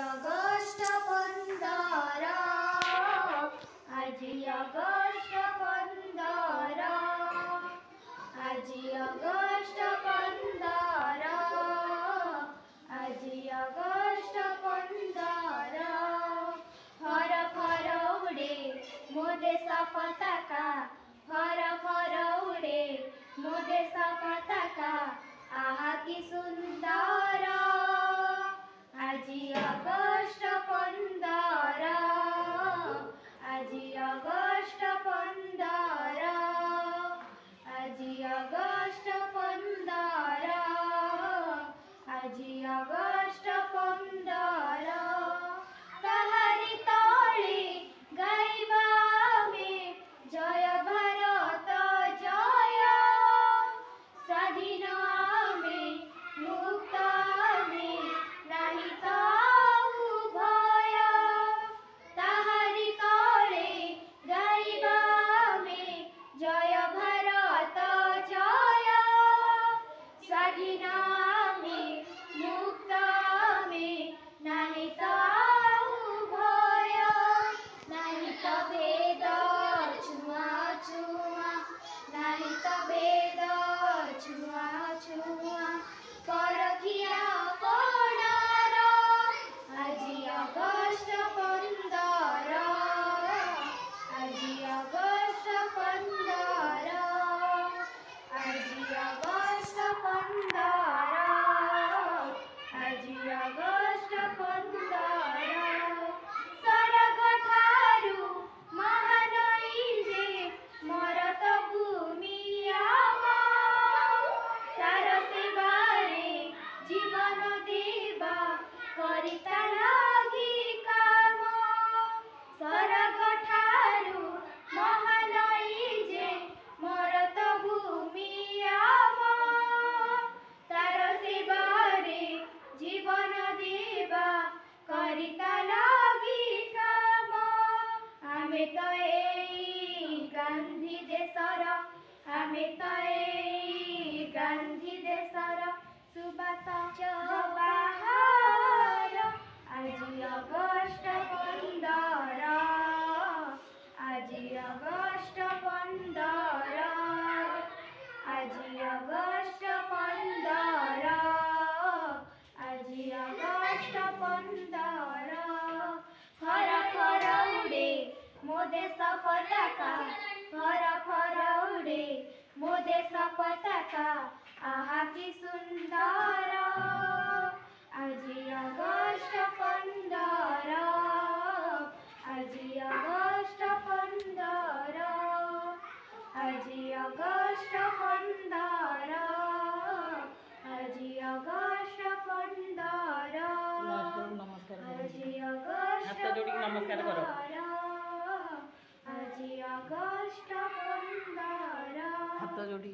August 15 ଆଜି August 15 ଆଜି August 15 ଆଜି ଅଗଷ୍ଟ 15 ଫର ଫର ଉଡ଼େ ମୋ ଦେଶ ପତାକା ଫର ଫର ଉଡ଼େ ମୋ ଦେଶ ପତାକା आहा की सुंदर आजी अगस्ट 15 आजी अगस्ट 15 आजी अगस्ट 15 आजी अगस्ट 15 तहारी तोळे गाइबा में जय भारत जय स्वाधीन गांधी देशर आमे तो गांधी देशर सुभाष जवाहर आजी अगस्ट 15 आजी अगस्ट 15 आजी अगस्ट 15 आजी अगस्ट 15 फर फर उड़े मो देश पताका फर फर उड़े मो देश पताका आहा की सुंदर आजी अगस्ट 15 आजी अगस्ट 15 आजी अगस्ट 15 आजी अगस्ट 15 आजी अगस्ट नमस्कार करो आजी अगस्ट 15 हाथ जोड़ी